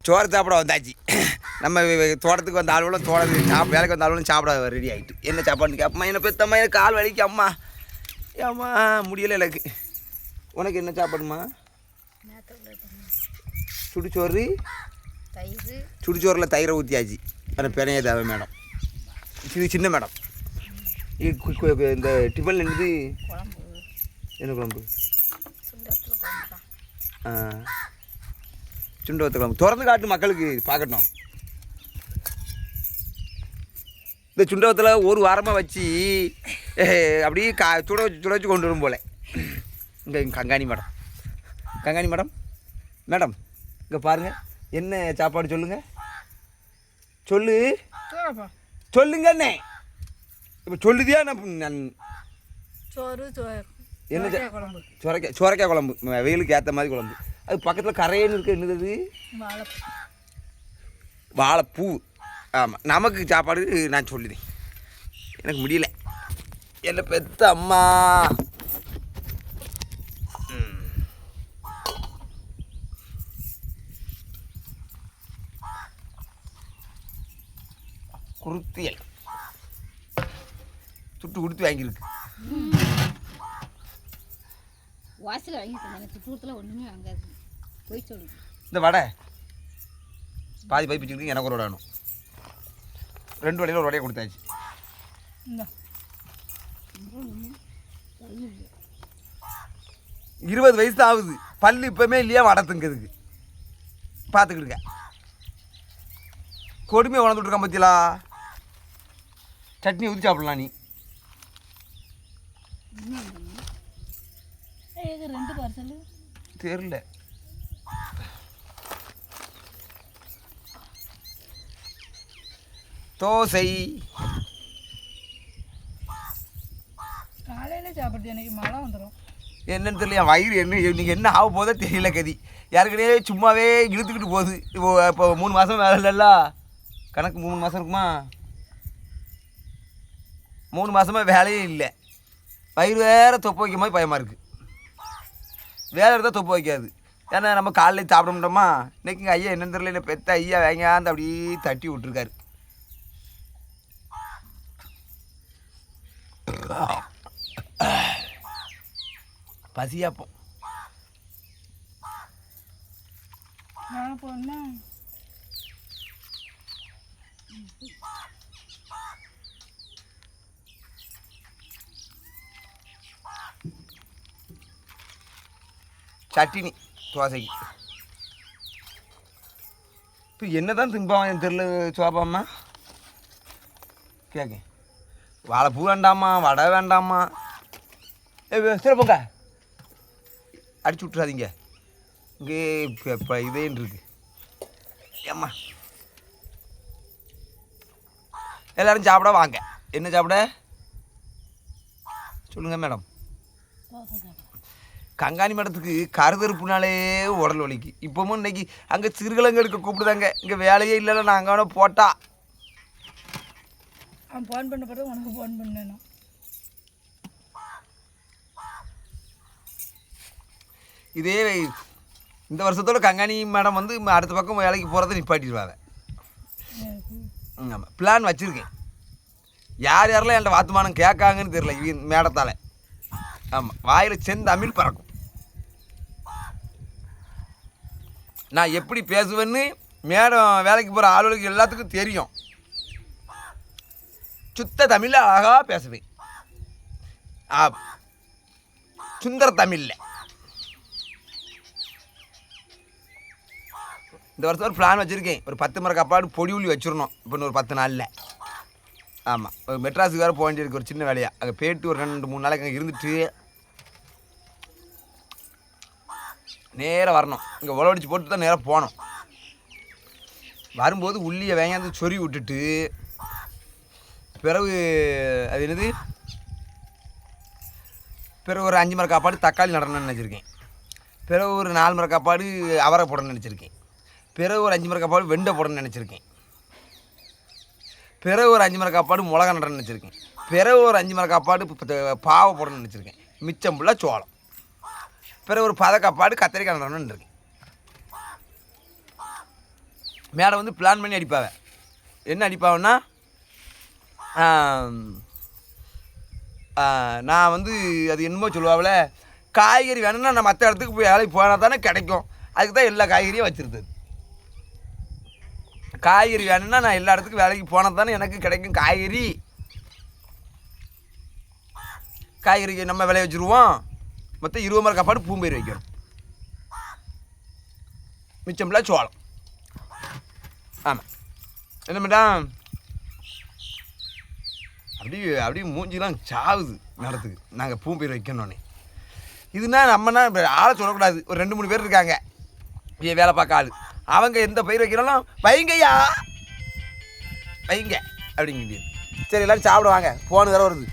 சோறு சாப்பிட வந்தாச்சு. நம்ம தோட்டத்துக்கு வந்த ஆளுகளும் வேலைக்கு வந்த ஆளுகளும் சாப்பிட ரெடி ஆகிட்டு. என்ன சாப்பாடுன்னு கேட்பம்மா, என்ன பெத்தம்மா, எனக்கு கால் வலிக்கு அம்மா, ஏம்மா முடியலை எனக்கு. உனக்கு என்ன சாப்பாடுமா? சுடுச்சோறு, சுடுச்சோறில் தயிரை ஊற்றியாச்சு. ஆனால் பிணைய தேவை மேடம், இது சின்ன மேடம். இந்த டிஃபன் என்னது? என்ன குழம்பு? சுண்ட வத்த குழம்பு. திறந்து காட்டு, மக்களுக்கு பார்க்கட்டும். இந்த சுண்டவத்தில் ஒரு வாரமாக வச்சு அப்படியே சுட வச்சு கொண்டு வரும் போல். இங்கே கங்காணி மேடம், கங்காணி மேடம், மேடம் இங்கே பாருங்கள், என்ன சாப்பாடு சொல்லுங்கள், சொல்லுங்கண்ணே. இப்போ சொல்லுதியா? நான் சோறு என்ன சுரைக்காய் குழம்பு, வெயிலுக்கு ஏற்ற மாதிரி குழம்பு. அது பக்கத்தில் கரையன்னு இருக்குது. என்னது? வாழைப்பூ. ஆமாம், நமக்கு சாப்பாடு நான் சொல்லுதேன், எனக்கு முடியல. என்ன பெத்த அம்மா. குருத்தியல் சுட்டு கொடுத்து வாங்கியிருக்கு. வாசல் வாங்கி சுற்றுலா ஒன்றுமே வாங்காது, போய் சொல்லு. இந்த வடை பாதி பைப் வச்சுக்கிட்டு எனக்கு ஒரு வடை வேணும். 2 வடையில் ஒரு வடையை கொடுத்தாச்சு. 20 வயசு தான் ஆகுது, பல்லு இப்போமே இல்லையா வடை திங்கிறதுக்கு. பார்த்துக்கிடுங்க, கொடுமையை உணர்ந்து விட்ருக்கான் பற்றியலா. சட்னி ஊற்றி சாப்பிடலாம். நீ 2 பார்சல் தெரியல. தோசை காலையில் சாப்பிடுது, எனக்கு மழை வந்துடும். என்னன்னு தெரியல, என் வயிறு என்ன இன்றைக்கி என்ன ஆக போதோ தெரியல. கதி யாருக்கிட்டே சும்மாவே இழுத்துக்கிட்டு போகுது. இப்போ 3 மாதம் வேலை இல்லைல்ல, கணக்கு 3 மாதம் இருக்குமா? 3 மாதமாக வேலையே இல்லை. வயிறு வேறு தொப்பை வைக்கும் போது பயமாக இருக்குது. வேலை இருந்தால் தொப்பை வைக்காது. ஏன்னா நம்ம காலையில் சாப்பிட முடியுமா? இன்றைக்கி இங்கே ஐயா என்னன்னு தெரியல, பெத்த ஐயா வேங்காந்து அப்படியே தட்டி விட்டுருக்காரு. பசியாப்போம் போனா சட்டினி தோசைக்கு. இப்போ என்ன தான் திம்பான் தெரியல. சோபாம்மா கேட்க, வாழைப்பூ வேண்டாமா, வடை வேண்டாமா? சிறப்புங்க அடிச்சு விட்றாதீங்க. இங்கே இப்போ இதேன்னு இருக்கு. ஏம்மா எல்லோரும் சாப்பிட வாங்க. என்ன சாப்பிட சொல்லுங்கள் மேடம். கங்காணி மேடத்துக்கு கருதறுப்புனாலே உடல் வலிக்கு. இப்போவும் இன்னைக்கு அங்கே சிறுகிழங்கு எடுக்க கூப்பிடுதாங்க. இங்கே வேலையே இல்லைல்ல, நான் அங்கே வேணால் போட்டா அவன் ஃபோன் பண்ண பிறகு உனக்கு ஃபோன் பண்ணணும். இதே இந்த வருஷத்தோட கங்காணி மேடம் வந்து அடுத்த பக்கம் வேலைக்கு போகிறத நிப்பாட்டிடுவாங்க. ஆமாம், பிளான் வச்சுருக்கேன். யார் யாரெல்லாம் என்கிட்ட வாத்துமானம் கேட்காங்கன்னு தெரியல மேடத்தால். ஆமாம், வாயில் செந்தமிழ் பறக்கும். நான் எப்படி பேசுவேன்னு மேடம் வேலைக்கு போகிற ஆளுகளுக்கு எல்லாத்துக்கும் தெரியும். சுத்த தமிழில் அழகாக பேசுவேன். சுந்தர தமிழில். இந்த வருஷம் ஒரு பிளான் வச்சுருக்கேன். ஒரு 10 மர காப்பாடு பொடி உள்ளி வச்சிடணும் இப்போ ஒரு 10 நாளில். ஆமாம், ஒரு மெட்ராஸுக்கு வேறு போக வேண்டியிருக்கு ஒரு சின்ன வேலையாக. அங்கே போய்ட்டு ஒரு 2-3 நாளைக்கு அங்கே இருந்துட்டு நேராக வரணும். இங்கே உழவடிச்சு போட்டு தான் நேராக போகணும். வரும்போது உள்ளியை வேங்காந்து சொறி விட்டுட்டு பிறகு அது என்னது, பிறகு ஒரு 5 மர காப்பாடு தக்காளி நடணும்னு நினச்சிருக்கேன். பிறகு ஒரு 4 மர காப்பாடு அவரை போடணும்னு நினச்சிருக்கேன். பிறகு ஒரு 5 மர காப்பாடு வெண்டை போடணும்னு நினச்சிருக்கேன். பிறகு ஒரு 5 மர காப்பாடு மிளகா நடணும்னு நினச்சிருக்கேன். பிறகு ஒரு 5 மர காப்பாடு பாவை போடணும்னு நினச்சிருக்கேன். மிச்சம் ஃபுல்லாக சோளம். பிறகு ஒரு பதக்காப்பாடு கத்திரிக்காய் நடணும்னு இருக்கேன். மேடை வந்து பிளான் பண்ணி அடிப்பாவ. என்ன அடிப்பாவன்னா, நான் வந்து அது என்னமோ சொல்லுவாவில், காய்கறி வேணும்னா நான் மற்ற இடத்துக்கு போய் வேலைக்கு போனால் தானே கிடைக்கும், அதுக்கு தான் எல்லா காய்கறியும் வச்சுருந்தது. காய்கறி வேணும்னா நான் எல்லா இடத்துக்கும் வேலைக்கு போனால் தானே எனக்கு கிடைக்கும் காய்கறி. காய்கறி நம்ம விளைய வச்சுருவோம். மொத்தம் 20 மரம் காப்பாடு பூம்பயிர் வைக்கிறோம், மிச்சம்லாம் சோளம். ஆமாம், என்ன மேடம் அப்படியே மூஞ்சிலாம் சாவுது நடத்துக்கு. நாங்கள் பூம்பயிர் வைக்கணுன்னே இதுனா நம்மனா ஆளை சொல்லக்கூடாது. ஒரு 2-3 பேர் இருக்காங்க வேலை பார்க்க ஆள். அவங்க எந்த பயிர் வைக்கிறாலும் வைங்கய்யா வைங்க அப்படிங்க. சரி எல்லோரும் சாப்பிடுவாங்க, ஃபோனு வேறு வருது.